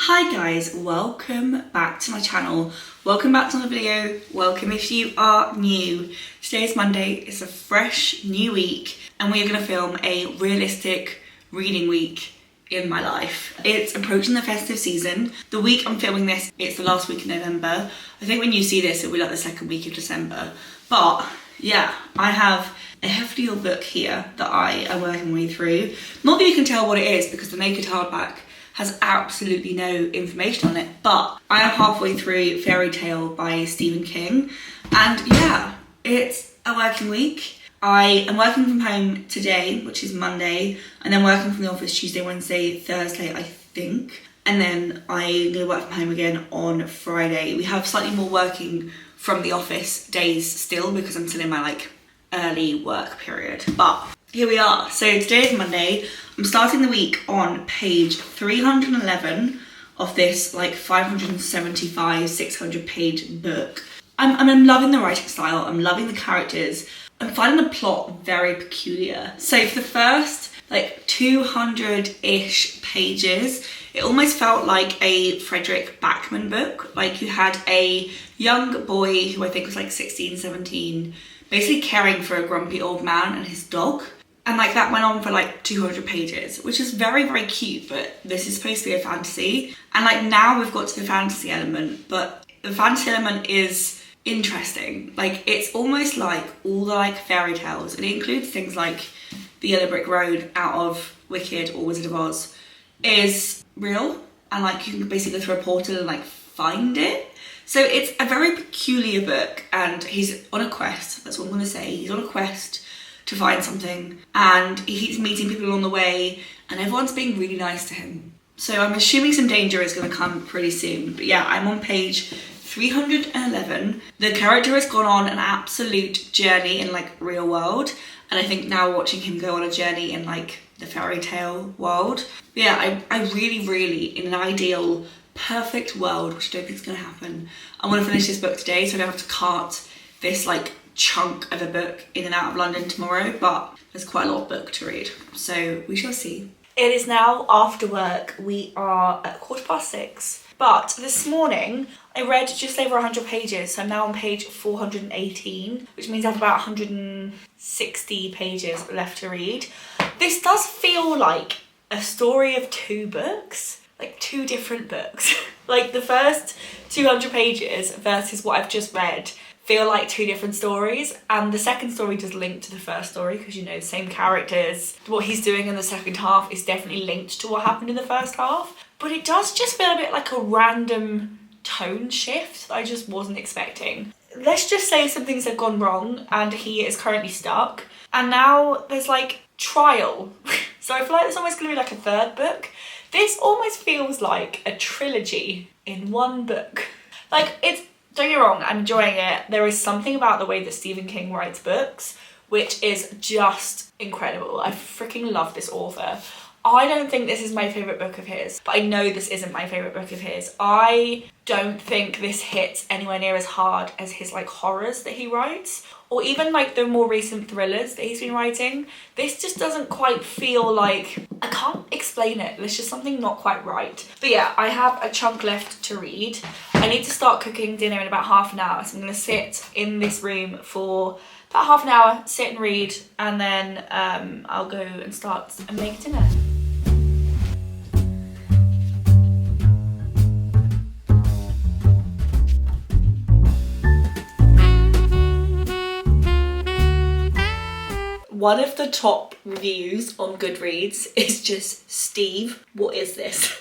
Hi guys, welcome back to my channel. Welcome back to my video. Welcome if you are new. Today is Monday, it's a fresh new week and we are going to film a realistic reading week in my life. It's approaching the festive season. The week I'm filming this, it's the last week in November. I think when you see this it'll be like the second week of December. But yeah, I have a hefty old book here that I am working my way through. Not that you can tell what it is because the naked hardback has absolutely no information on it, but I am halfway through Fairy Tale by Stephen King, and yeah, it's a working week. I am working from home today, which is Monday, and then working from the office Tuesday, Wednesday, Thursday, I think, and then I'm gonna work from home again on Friday. We have slightly more working from the office days still because I'm still in my early work period, but here we are. So today is Monday. I'm starting the week on page 311 of this 575, 600 page book. I'm loving the writing style. I'm loving the characters. I'm finding the plot very peculiar. So for the first 200-ish pages, it almost felt like a Frederick Backman book. Like you had a young boy who I think was 16, 17, basically caring for a grumpy old man and his dog. And that went on for 200 pages, which is very, very cute, but this is supposed to be a fantasy. And now we've got to the fantasy element, but the fantasy element is interesting. It's almost like all the fairy tales, and it includes things like the Yellow Brick Road out of Wicked or Wizard of Oz is real, and you can basically go through a portal and find it. So it's a very peculiar book, and he's on a quest, that's what I'm gonna say. He's on a quest to find something, and he keeps meeting people along the way, and everyone's being really nice to him. So I'm assuming some danger is going to come pretty soon. But yeah, I'm on page 311. The character has gone on an absolute journey in real world, and I think now watching him go on a journey in the fairy tale world. But yeah, I really, in an ideal, perfect world, which I don't think is going to happen, I want to finish this book today so I don't have to cart this chunk of a book in and out of London tomorrow, but there's quite a lot of book to read, so we shall see. It is now after work. We are at 6:15, but this morning I read just over 100 pages, so I'm now on page 418, which means I have about 160 pages left to read. This does feel like a story of two books, two different books. The first 200 pages versus what I've just read feel like two different stories, and the second story does link to the first story because same characters. What he's doing in the second half is definitely linked to what happened in the first half, but it does just feel a bit like a random tone shift that I just wasn't expecting. Let's just say some things have gone wrong and he is currently stuck, and now there's trial. So I feel like there's almost gonna be a third book. This almost feels like a trilogy in one book. Don't get me wrong, I'm enjoying it. There is something about the way that Stephen King writes books which is just incredible. I freaking love this author. I don't think this is my favourite book of his, but I know this isn't my favourite book of his. I don't think this hits anywhere near as hard as his horrors that he writes, or even the more recent thrillers that he's been writing. This just doesn't quite feel I can't explain it. There's just something not quite right. But yeah, I have a chunk left to read. I need to start cooking dinner in about half an hour, so I'm gonna sit in this room for about half an hour, sit and read, and then I'll go and start and make dinner. One of the top reviews on Goodreads is just, Steve, what is this?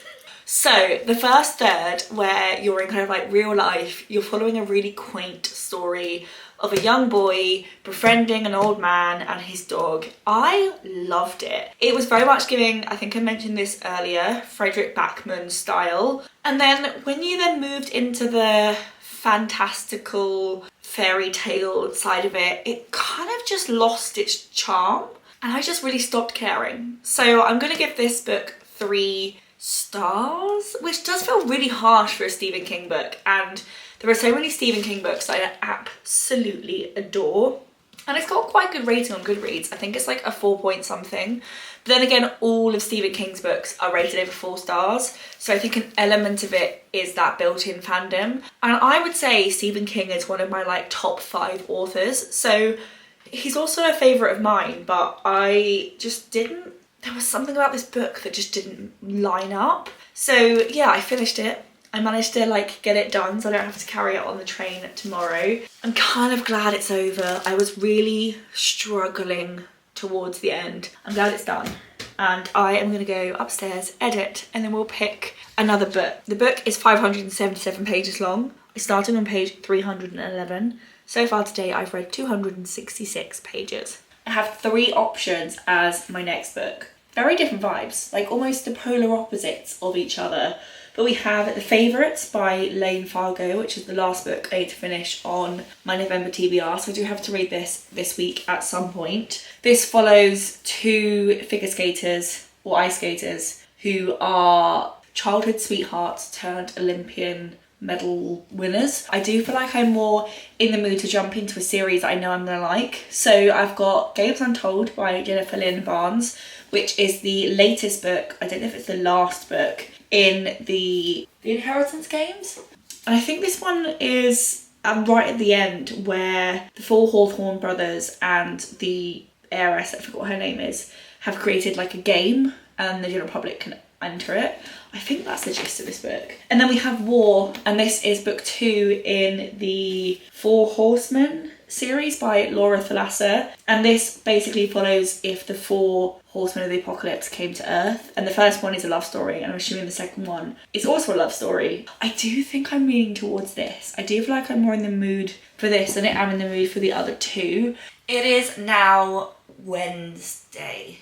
So the first third, where you're in real life, you're following a really quaint story of a young boy befriending an old man and his dog. I loved it. It was very much giving, I think I mentioned this earlier, Frederick Backman style. And then when you then moved into the fantastical fairy tale side of it, it kind of just lost its charm, and I just really stopped caring. So I'm gonna give this book 3 stars, which does feel really harsh for a Stephen King book, and there are so many Stephen King books that I absolutely adore. And it's got quite a good rating on Goodreads. I think it's like a 4 point something. But then again, all of Stephen King's books are rated over 4 stars. So I think an element of it is that built-in fandom. And I would say Stephen King is one of my like top 5 authors. So he's also a favourite of mine, but I just didn't, there was something about this book that just didn't line up. So yeah, I finished it. I managed to like get it done so I don't have to carry it on the train tomorrow. I'm kind of glad it's over. I was really struggling towards the end. I'm glad it's done. And I am gonna go upstairs, edit, and then we'll pick another book. The book is 577 pages long. I started on page 311. So far today, I've read 266 pages. I have 3 options as my next book. Very different vibes, like almost the polar opposites of each other. But we have The Favourites by Layne Fargo, which is the last book I need to finish on my November TBR. So I do have to read this week at some point. This follows 2 figure skaters, or ice skaters, who are childhood sweethearts turned Olympian medal winners. I do feel like I'm more in the mood to jump into a series that I know I'm gonna like. So I've got Games Untold by Jennifer Lynn Barnes, which is the latest book. I don't know if it's the last book in the Inheritance games. And I think this one is right at the end where the 4 Hawthorne brothers and the heiress, I forgot what her name is, have created like a game and the general public can enter it. I think that's the gist of this book. And then we have War, and this is book 2 in the 4 Horsemen series by Thalassa. And this basically follows if the 4 Horsemen of the Apocalypse came to Earth. And the first one is a love story, and I'm assuming the second one is also a love story. I do think I'm leaning towards this. I do feel like I'm more in the mood for this than I am in the mood for the other 2. It is now Wednesday.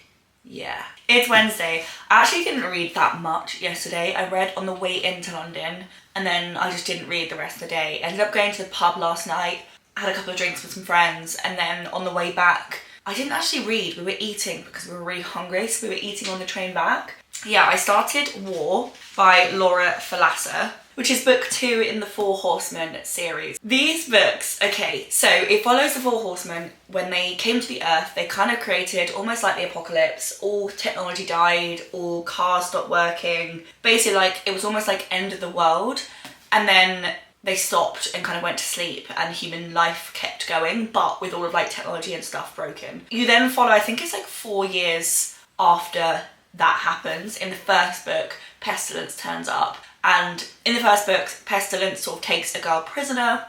Yeah, it's Wednesday. I actually didn't read that much yesterday. I read on the way into London and then I just didn't read the rest of the day. I ended up going to the pub last night, had a couple of drinks with some friends, and then on the way back, I didn't actually read. We were eating because we were really hungry, so we were eating on the train back. Yeah, I started War by Thalassa, which is book 2 in the 4 Horsemen series. These books, okay, so it follows the 4 Horsemen. When they came to the Earth, they kind of created almost like the apocalypse. All technology died, all cars stopped working. Basically, like, it was almost like end of the world. And then they stopped and kind of went to sleep and human life kept going, but with all of like technology and stuff broken. You then follow, I think it's like 4 years after that happens. In the first book, Pestilence turns up. And in the first book, Pestilence sort of takes a girl prisoner,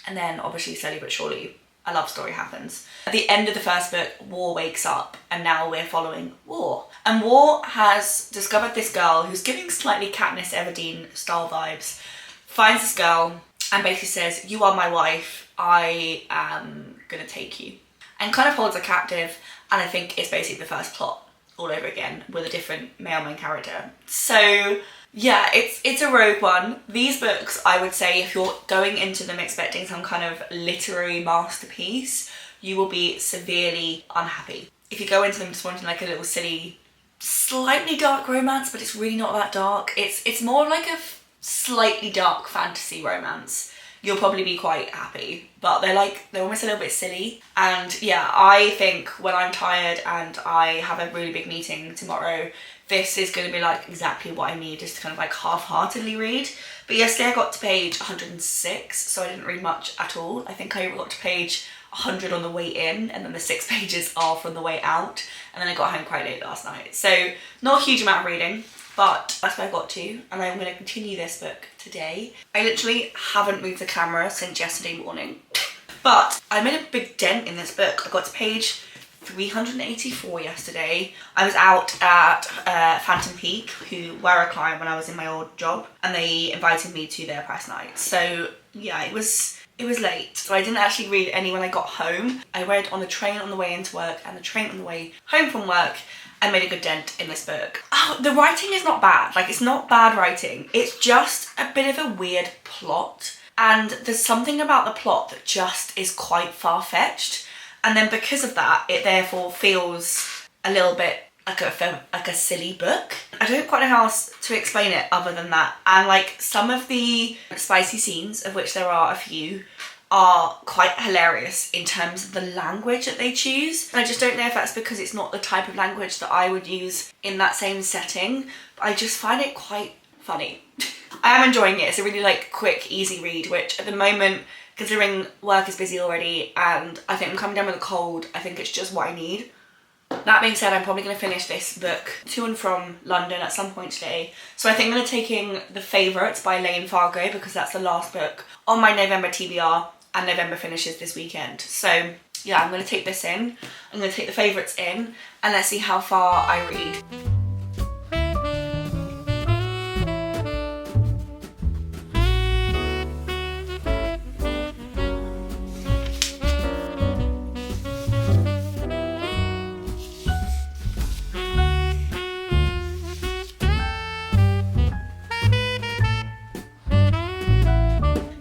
and then obviously slowly but surely a love story happens. At the end of the first book, War wakes up, and now we're following War. And War has discovered this girl who's giving slightly Katniss Everdeen style vibes, finds this girl and basically says, "You are my wife, I am gonna take you." And kind of holds her captive, and I think it's basically the first plot all over again with a different male main character. So yeah, it's a rogue one. These books, I would say, if you're going into them expecting some kind of literary masterpiece, you will be severely unhappy. If you go into them just wanting like a little silly, slightly dark romance, but it's really not that dark. It's more like a slightly dark fantasy romance. You'll probably be quite happy, but they're almost a little bit silly. And yeah, I think when I'm tired and I have a really big meeting tomorrow, this is going to be like exactly what I need just to kind of like half-heartedly read. But yesterday I got to page 106, so I didn't read much at all. I think I got to page 100 on the way in, and then the 6 pages are from the way out. And then I got home quite late last night. So not a huge amount of reading, but that's where I got to, and I'm going to continue this book today. I literally haven't moved the camera since yesterday morning, but I made a big dent in this book. I got to page 384 yesterday. I was out at Phantom Peak, who were a client when I was in my old job, and they invited me to their press night. So yeah, it was late, so I didn't actually read any when I got home. I read on the train on the way into work and the train on the way home from work. I made a good dent in this book. Oh, the writing is not bad. Like, it's not bad writing. It's just a bit of a weird plot. And there's something about the plot that just is quite far-fetched. And then because of that, it therefore feels a little bit like a silly book. I don't quite know how else to explain it other than that. And like some of the spicy scenes, of which there are a few, are quite hilarious in terms of the language that they choose. And I just don't know if that's because it's not the type of language that I would use in that same setting, but I just find it quite funny. I am enjoying it. It's a really like quick, easy read, which at the moment, considering work is busy already and I think I'm coming down with a cold, I think it's just what I need. That being said, I'm probably going to finish this book to and from London at some point today. So I think I'm going to taking The Favourites by Layne Fargo, because that's the last book on my November TBR, and November finishes this weekend. So yeah, I'm going to take this in. I'm going to take The Favourites in, and let's see how far I read.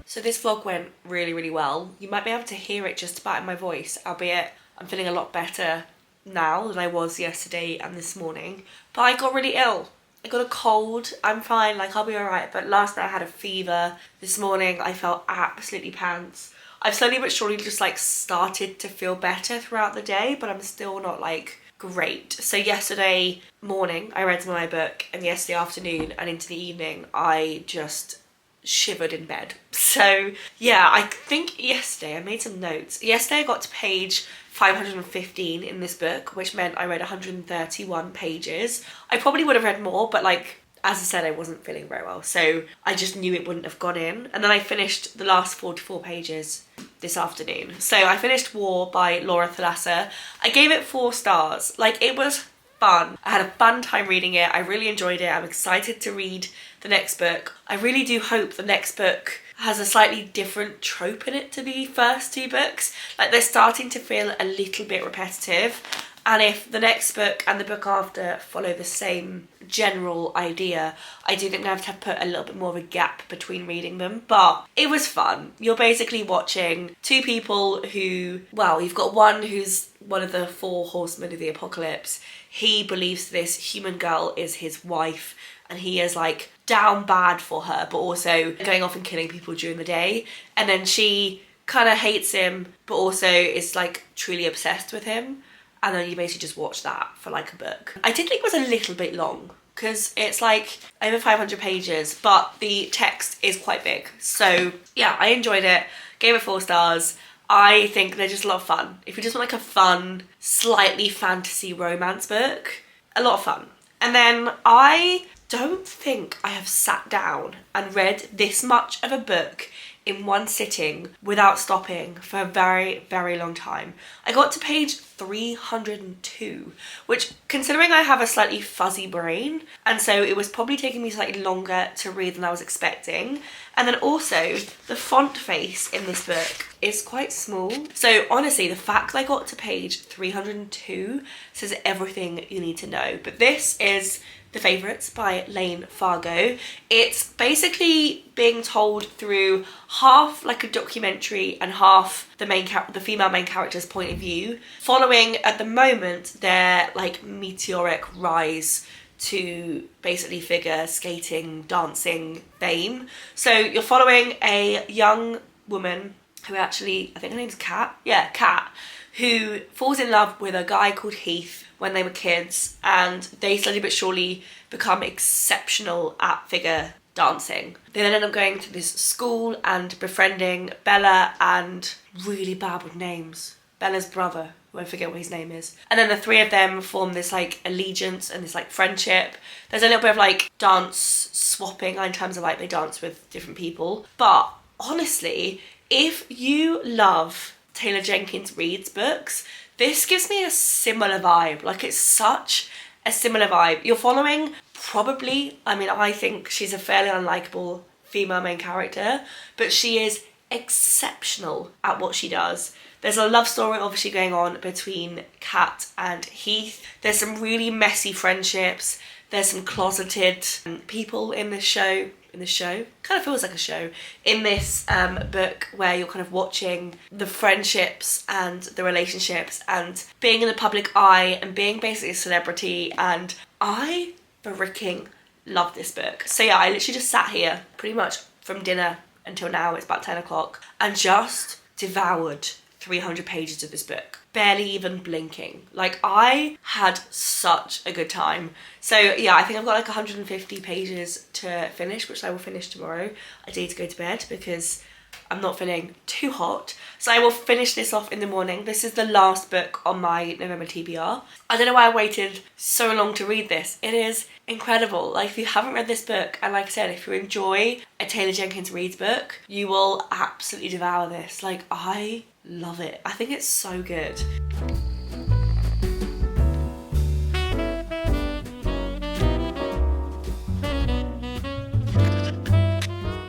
So this vlog went really, really well. You might be able to hear it just about in my voice, albeit I'm feeling a lot better now than I was yesterday and this morning. But I got really ill. I got a cold. I'm fine, like I'll be alright. But last night I had a fever. This morning I felt absolutely pants. I've slowly but surely just like started to feel better throughout the day, but I'm still not like great. So yesterday morning I read my book, and yesterday afternoon and into the evening I just shivered in bed. So yeah, I think yesterday I made some notes. Yesterday I got to page 515 in this book, which meant I read 131 pages. I probably would have read more, but like as I said, I wasn't feeling very well, so I just knew it wouldn't have gone in. And then I finished the last 44 pages this afternoon. So I finished War by Thalassa. I gave it 4 stars. Like, it was fun. I had a fun time reading it. I really enjoyed it. I'm excited to read the next book. I really do hope the next book has a slightly different trope in it to the first 2 books. Like, they're starting to feel a little bit repetitive. And if the next book and the book after follow the same general idea, I do think I'm going to have to put a little bit more of a gap between reading them. But it was fun. You're basically watching 2 people who, well, you've got one who's one of the 4 horsemen of the apocalypse. He believes this human girl is his wife, and he is like down bad for her, but also going off and killing people during the day. And then she kind of hates him, but also is like truly obsessed with him. And then you basically just watch that for like a book. I did think it was a little bit long, because it's like over 500 pages, but the text is quite big. So yeah, I enjoyed it, gave it 4 stars. I think they're just a lot of fun. If you just want like a fun, slightly fantasy romance book, a lot of fun. And then I don't think I have sat down and read this much of a book in one sitting without stopping for a very, very long time. I got to page 302, which, considering I have a slightly fuzzy brain, and so it was probably taking me slightly longer to read than I was expecting. And then also, the font face in this book is quite small. So honestly, the fact that I got to page 302 says everything you need to know. But this is The Favourites by Layne Fargo. It's basically being told through half like a documentary and half the female main character's point of view, following at the moment their like meteoric rise to basically figure skating, dancing fame. So you're following a young woman who actually, I think her name's Kat. Yeah, Kat, who falls in love with a guy called Heath when they were kids, and they slowly but surely become exceptional at figure dancing. They then end up going to this school and befriending Bella and, really bad with names, Bella's brother, who I forget what his name is. And then the 3 of them form this like allegiance and this like friendship. There's a little bit of like dance swapping in terms of like they dance with different people. But honestly, if you love Taylor Jenkins Reid's books, this gives me a similar vibe. Like, it's such a similar vibe. You're following probably, I mean, I think she's a fairly unlikable female main character, but she is exceptional at what she does. There's a love story obviously going on between Kat and Heath. There's some really messy friendships. There's some closeted people in this show. Kind of feels like a show. In this book, where you're kind of watching the friendships and the relationships and being in the public eye and being basically a celebrity. And I freaking love this book. So yeah, I literally just sat here pretty much from dinner until now, it's about 10 o'clock, and just devoured 300 pages of this book, barely even blinking. Like, I had such a good time. So yeah, I think I've got like 150 pages to finish, which I will finish tomorrow. I need to go to bed because I'm not feeling too hot. So I will finish this off in the morning. This is the last book on my November TBR. I don't know why I waited so long to read this. It is incredible. Like, if you haven't read this book, and like I said, if you enjoy a Taylor Jenkins Reid book, you will absolutely devour this. Like, I love it. I think it's so good.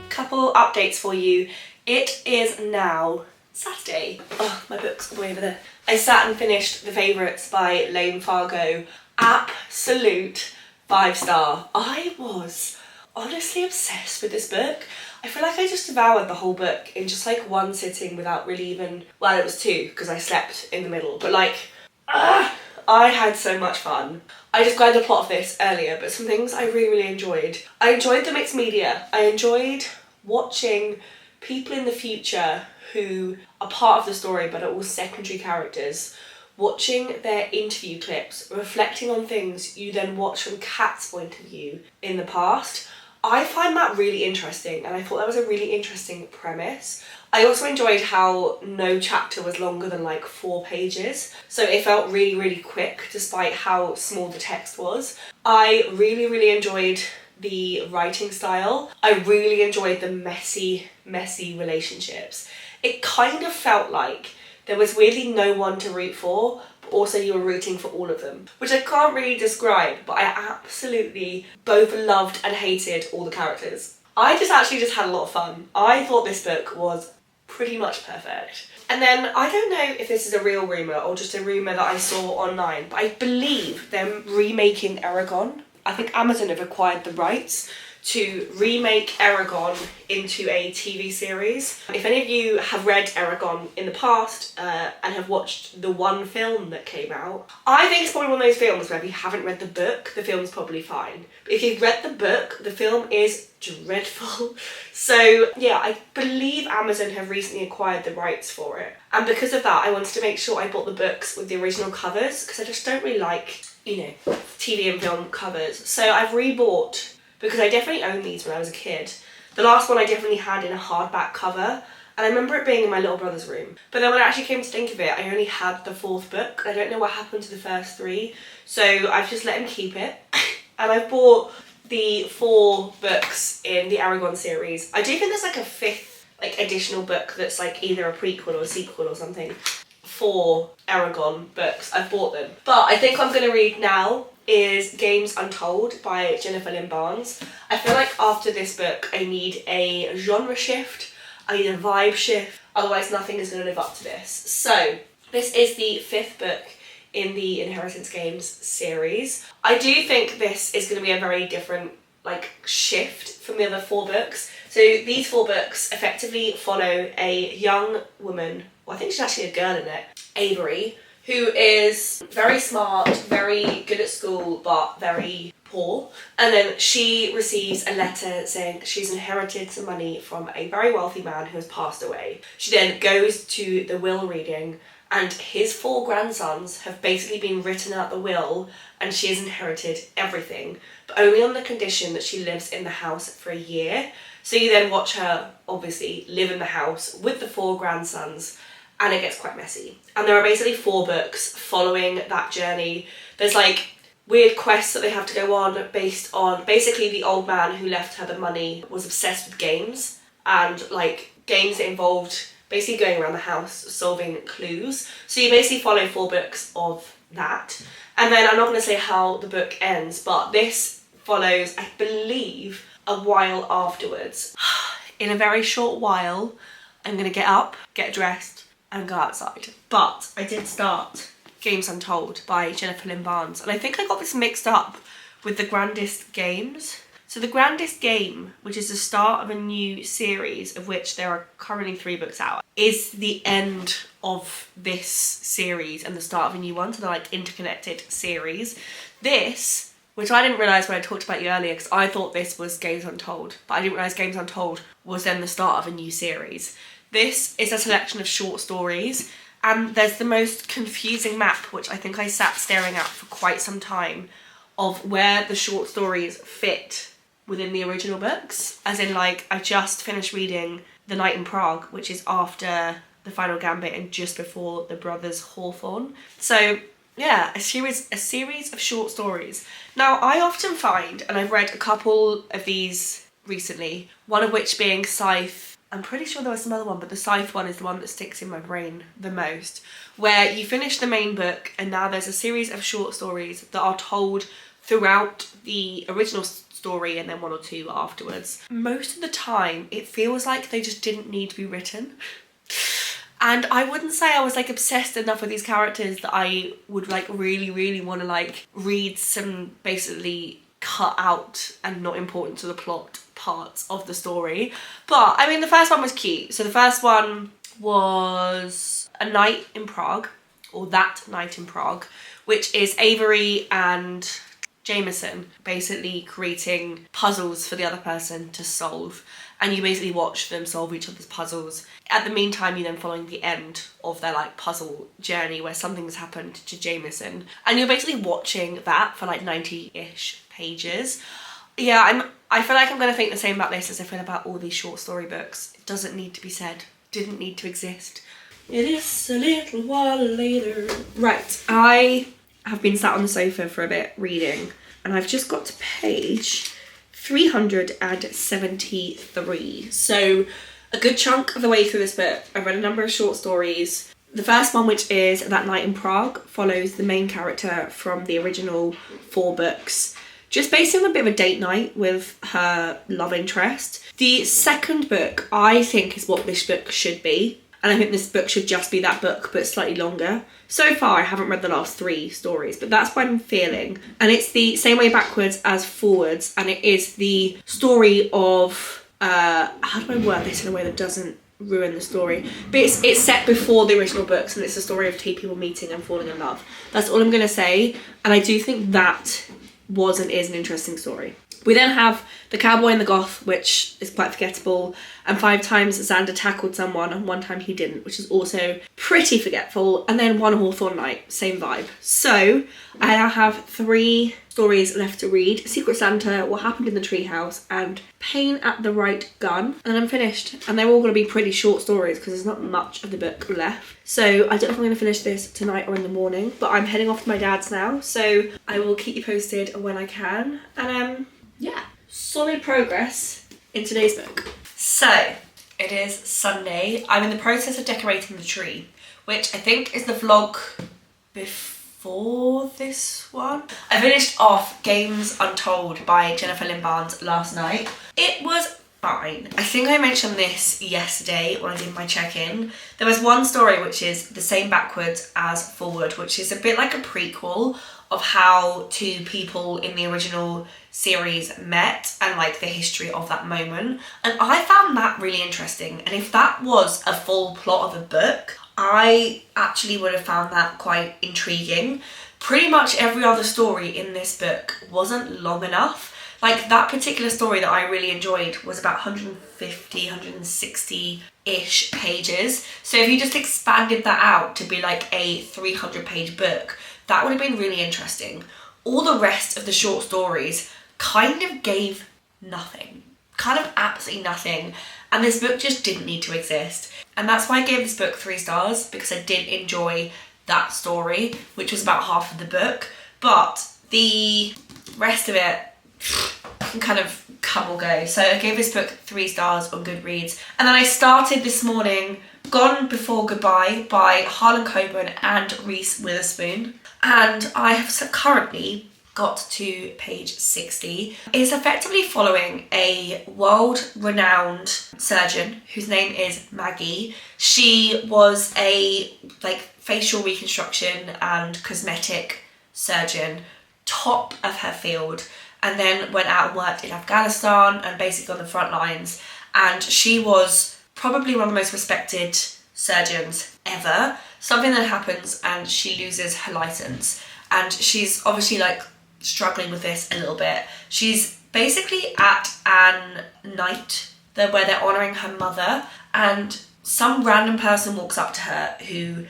Couple updates for you. It is now Saturday. Oh, my book's all the way over there. I sat and finished The Favourites by Layne Fargo. Absolute 5-star. I was honestly obsessed with this book. I feel like I just devoured the whole book in just like one sitting without really even, well, it was 2 because I slept in the middle, but like, I had so much fun. I described the plot of this earlier, but some things I really enjoyed. I enjoyed the mixed media. I enjoyed watching people in the future who are part of the story but are all secondary characters, watching their interview clips, reflecting on things you then watch from Kat's point of view in the past. I find that really interesting, and I thought that was a really interesting premise. I also enjoyed how no chapter was longer than like 4 pages, so it felt really quick despite how small the text was. I really enjoyed the writing style. I really enjoyed the messy relationships. It kind of felt like there was weirdly no one to root for, but also you were rooting for all of them, which I can't really describe, but I absolutely both loved and hated all the characters. I just had a lot of fun. I thought this book was pretty much perfect. And then, I don't know if this is a real rumour or just a rumour that I saw online, but I believe they're remaking Aragon. I think Amazon have acquired the rights to remake Aragon into a TV series. If any of you have read Aragon in the past and have watched the one film that came out, I think it's probably one of those films where if you haven't read the book, the film's probably fine. But if you've read the book, the film is dreadful. So yeah, I believe Amazon have recently acquired the rights for it. And because of that, I wanted to make sure I bought the books with the original covers, because I just don't really like, you know, TV and film covers. So I've rebought, because I definitely owned these when I was a kid. The last one I definitely had in a hardback cover, and I remember it being in my little brother's room. But then when I actually came to think of it, I only had the 4th book. I don't know what happened to the first 3, so I've just let him keep it. And I've bought the 4 books in the Aragon series. I do think there's like a 5th like additional book that's like either a prequel or a sequel or something. 4 Aragon books. I've bought them. But I think I'm going to read now is Games Untold by Jennifer Lynn Barnes. I feel like after this book I need a genre shift, I need a vibe shift, otherwise nothing is going to live up to this. So this is the 5th book in the Inheritance Games series. I do think this is going to be a very different like shift from the other 4 books. So these 4 books effectively follow a young woman, well I think she's actually a girl in it, Avery, who is very smart, very good at school, but very poor. And then she receives a letter saying she's inherited some money from a very wealthy man who has passed away. She then goes to the will reading, and his 4 grandsons have basically been written out the will, and she has inherited everything, but only on the condition that she lives in the house for a year. So you then watch her, obviously, live in the house with the 4 grandsons, and it gets quite messy. And there are basically 4 books following that journey. There's like weird quests that they have to go on based on, basically the old man who left her the money was obsessed with games, and like games that involved basically going around the house solving clues. So you basically follow 4 books of that. And then I'm not going to say how the book ends, but this follows, I believe, a while afterwards. In a very short while, I'm going to get up, get dressed, and go outside. But I did start Games Untold by Jennifer Lynn Barnes, and I think I got this mixed up with The Grandest Games. So The Grandest Game, which is the start of a new series of which there are currently 3 books out, is the end of this series and the start of a new one, so they're like interconnected series. This which I didn't realise when I talked about you earlier, because I thought this was Games Untold, but I didn't realise Games Untold was then the start of a new series. This is a selection of short stories, and there's the most confusing map, which I think I sat staring at for quite some time, of where the short stories fit within the original books. As in, like, I just finished reading The Night in Prague, which is after The Final Gambit and just before The Brothers Hawthorne. So yeah, a series of short stories. Now, I often find, and I've read a couple of these recently, one of which being Scythe. I'm pretty sure there was some other one, but the Scythe one is the one that sticks in my brain the most, where you finish the main book and now there's a series of short stories that are told throughout the original story and then one or two afterwards. Most of the time, it feels like they just didn't need to be written. And I wouldn't say I was like obsessed enough with these characters that I would like really want to like read some basically cut out and not important to the plot parts of the story. But I mean, the first one was cute. So the first one was A Night in Prague, or That Night in Prague, which is Avery and Jameson basically creating puzzles for the other person to solve, and you basically watch them solve each other's puzzles. At the meantime, you're then following the end of their like puzzle journey where something has happened to Jameson, and you're basically watching that for like 90-ish pages. Yeah, I feel like I'm going to think the same about this as I feel about all these short story books. It doesn't need to be said, didn't need to exist. It is a little while later. Right, I have been sat on the sofa for a bit reading, and I've just got to page 373. So a good chunk of the way through this book, I've read a number of short stories. The first one, which is That Night in Prague, follows the main character from the original 4 books, just based on a bit of a date night with her love interest. The second book, I think, is what this book should be. And I think this book should just be that book, but slightly longer. So far, I haven't read the last 3 stories, but that's what I'm feeling. And it's the same way backwards as forwards, and it is the story of, how do I word this in a way that doesn't ruin the story? But it's set before the original books, and it's the story of 2 people meeting and falling in love. That's all I'm going to say, and I do think that was and is an interesting story. We then have The Cowboy and the Goth, which is quite forgettable, and 5 times Xander tackled someone and 1 time he didn't, which is also pretty forgetful, and then One Hawthorne Night, same vibe. So I now have 3 stories left to read: Secret Santa, What Happened in the Treehouse, and Pain at the Right Gun, and I'm finished. And they're all going to be pretty short stories because there's not much of the book left. So I don't know if I'm going to finish this tonight or in the morning, but I'm heading off to my dad's now, so I will keep you posted when I can. And yeah, solid progress in today's book. So, it is Sunday. I'm in the process of decorating the tree, which I think is the vlog before this one. I finished off Games Untold by Jennifer Lynn Barnes last night. It was fine. I think I mentioned this yesterday when I did my check-in. There was one story which is the same backwards as forward, which is a bit like a prequel of how 2 people in the original series met and like the history of that moment. And I found that really interesting. And if that was a full plot of a book, I actually would have found that quite intriguing. Pretty much every other story in this book wasn't long enough. Like that particular story that I really enjoyed was about 150, 160-ish pages. So if you just expanded that out to be like a 300-page book, that would have been really interesting. All the rest of the short stories kind of gave nothing. Kind of absolutely nothing. And this book just didn't need to exist. And that's why I gave this book 3 stars, because I did enjoy that story, which was about half of the book. But the rest of it can kind of come or go. So I gave this book 3 stars on Goodreads. And then I started this morning Gone Before Goodbye by Harlan Coben and Reese Witherspoon. And I have currently got to page 60. It's effectively following a world-renowned surgeon whose name is Maggie. She was a facial reconstruction and cosmetic surgeon, top of her field, and then went out and worked in Afghanistan and basically on the front lines. And she was probably one of the most respected surgeons ever. Something that happens and she loses her license. And she's obviously like struggling with this a little bit. She's basically at an night where they're honouring her mother, and some random person walks up to her who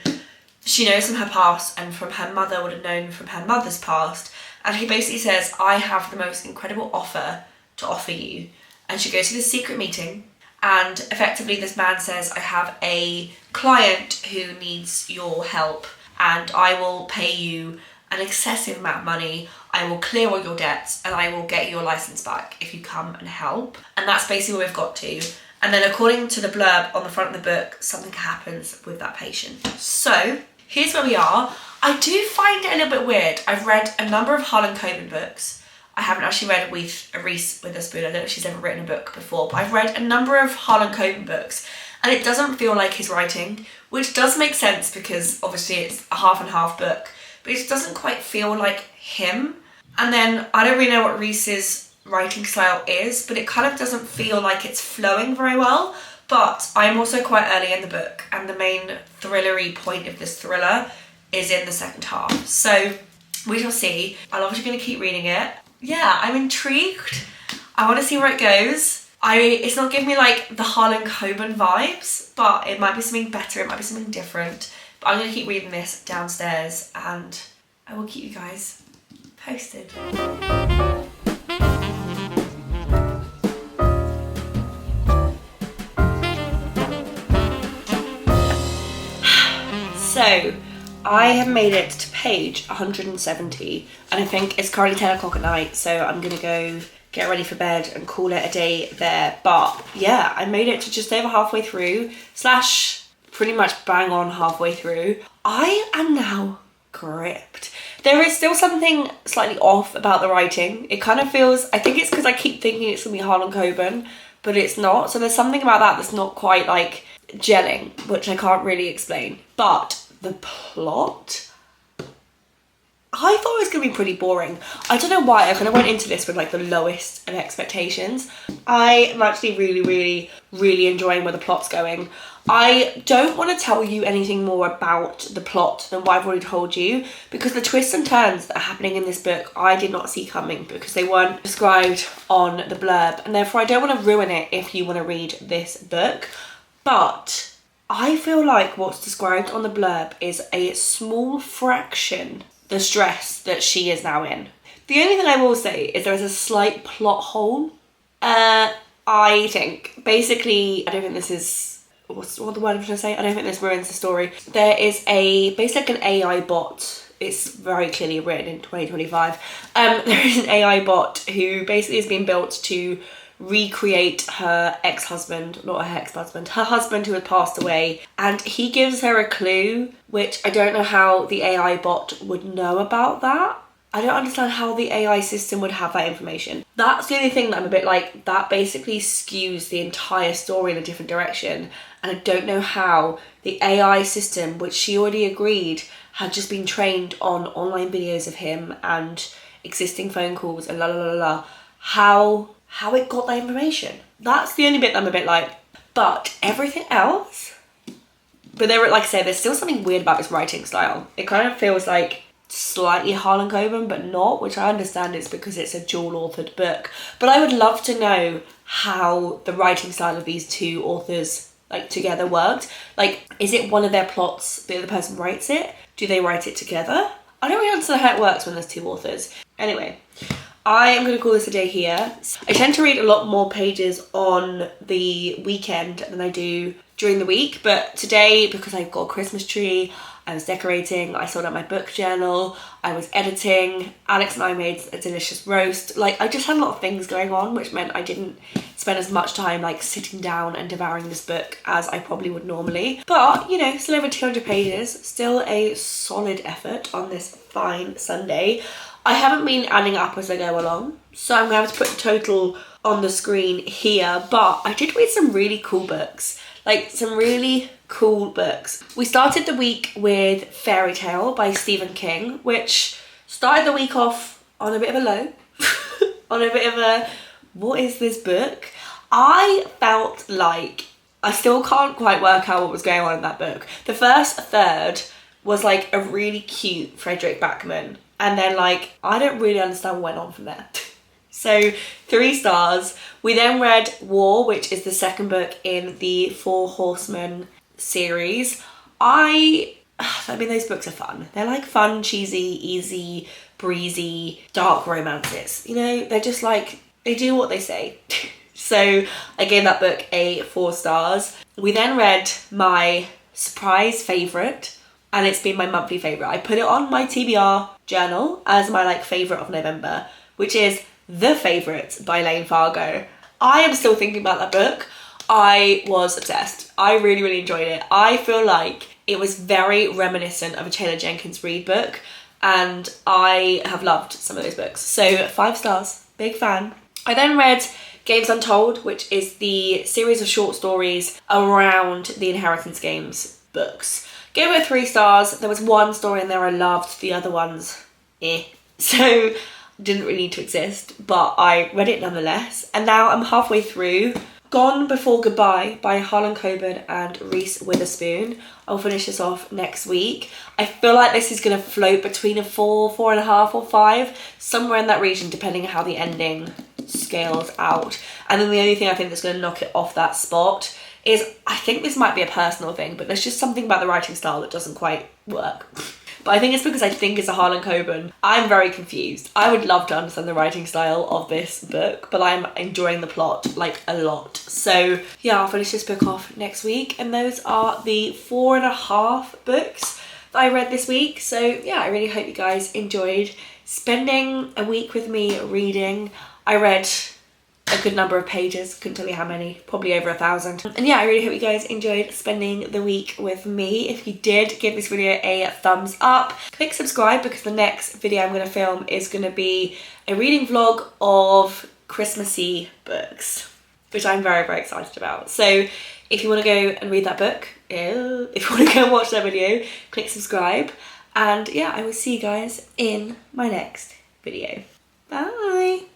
she knows from her past and from her mother would have known from her mother's past, and he basically says, I have the most incredible offer to offer you. And she goes to this secret meeting, and effectively this man says, I have a client who needs your help, and I will pay you an excessive amount of money, I will clear all your debts, and I will get your license back if you come and help. And that's basically where we've got to. And then according to the blurb on the front of the book, something happens with that patient. So here's where we are. I do find it a little bit weird. I've read a number of Harlan Coben books. I haven't actually read Reese Witherspoon. I don't know if she's ever written a book before, but I've read a number of Harlan Coben books, and it doesn't feel like his writing, which does make sense because obviously it's a half and half book, but it doesn't quite feel like him. And then I don't really know what Reese's writing style is, but it kind of doesn't feel like it's flowing very well. But I'm also quite early in the book, and the main thrillery point of this thriller is in the second half. So we shall see. I'm obviously going to keep reading it. Yeah, I'm intrigued. I want to see where it goes. It's not giving me like the Harlan Coben vibes, but it might be something better, it might be something different. But I'm going to keep reading this downstairs, and I will keep you guys posted. So, I have made it to page 170, and I think it's currently 10 o'clock at night, so I'm going to go get ready for bed and call it a day there. But yeah, I made it to just over halfway through, / pretty much bang on halfway through. I am now gripped. There is still something slightly off about the writing. It kind of feels, I think it's because I keep thinking it's going to be Harlan Coben, but it's not. So there's something about that that's not quite like gelling, which I can't really explain. But the plot, I thought it was going to be pretty boring. I don't know why. I kind of went into this with like the lowest of expectations. I am actually really enjoying where the plot's going. I don't want to tell you anything more about the plot than what I've already told you, because the twists and turns that are happening in this book I did not see coming because they weren't described on the blurb, and therefore I don't want to ruin it if you want to read this book. But I feel like what's described on the blurb is a small fraction the stress that she is now in. The only thing I will say is there is a slight plot hole. I think, basically, I don't think this is, what's the word I'm trying to say? I don't think this ruins the story. There is basically an AI bot. It's very clearly written in 2025. There is an AI bot who basically has been built to recreate her ex-husband, not her ex-husband, her husband who had passed away, and he gives her a clue, which I don't know how the AI bot would know about that. I don't understand how the AI system would have that information. That's the only thing that I'm a bit like, that basically skews the entire story in a different direction, and I don't know how the AI system, which she already agreed had just been trained on online videos of him and existing phone calls and how it got that information. That's the only bit that I'm a bit like, but everything else, but there, like I said, there's still something weird about this writing style. It kind of feels like slightly Harlan Coben, but not, which I understand is because it's a dual-authored book. But I would love to know how the writing style of these two authors, like, together worked. Like, is it one of their plots, the other person writes it? Do they write it together? I don't really understand how it works when there's two authors. Anyway, I am going to call this a day here. I tend to read a lot more pages on the weekend than I do during the week, but today, because I've got a Christmas tree, I was decorating, I sorted out my book journal, I was editing, Alex and I made a delicious roast. Like, I just had a lot of things going on, which meant I didn't spend as much time like sitting down and devouring this book as I probably would normally. But, you know, still over 200 pages, still a solid effort on this fine Sunday. I haven't been adding up as I go along, so I'm going to have to put the total on the screen here, but I did read some really cool books. Like, some really cool books. We started the week with Fairy Tale by Stephen King, which started the week off on a bit of a low. On a bit of a, what is this book? I felt like I still can't quite work out what was going on in that book. The first third was like a really cute Frederick Backman, and then like I don't really understand what went on from there. So 3 stars. We then read War, which is the second book in the Four Horsemen series. I mean, those books are fun. They're like fun, cheesy, easy, breezy, dark romances. You know, they're just like, they do what they say. So I gave that book a 4 stars. We then read my surprise favourite, and it's been my monthly favourite. I put it on my TBR journal as my like favourite of November, which is The Favourite by Layne Fargo. I am still thinking about that book. I was obsessed. I really, really enjoyed it. I feel like it was very reminiscent of a Taylor Jenkins Reid book, and I have loved some of those books. So 5 stars, big fan. I then read Games Untold, which is the series of short stories around the Inheritance Games books. Gave it 3 stars. There was one story in there I loved, the other ones, So didn't really need to exist, but I read it nonetheless. And now I'm halfway through Gone Before Goodbye by Harlan Coben and Reese Witherspoon. I'll finish this off next week. I feel like this is going to float between a 4, 4.5 or 5, somewhere in that region, depending on how the ending scales out. And then the only thing I think that's going to knock it off that spot is, I think this might be a personal thing, but there's just something about the writing style that doesn't quite work. But I think it's because I think it's a Harlan Coben. I'm very confused. I would love to understand the writing style of this book, but I'm enjoying the plot like a lot. So yeah, I'll finish this book off next week. And those are the 4.5 books that I read this week. So yeah, I really hope you guys enjoyed spending a week with me reading. I read a good number of pages, couldn't tell you how many, probably over 1,000. And yeah, I really hope you guys enjoyed spending the week with me. If you did, give this video a thumbs up. Click subscribe because the next video I'm going to film is going to be a reading vlog of Christmassy books, which I'm very, very excited about. So if you want to go and read that book, if you want to go and watch that video, click subscribe. And yeah, I will see you guys in my next video. Bye!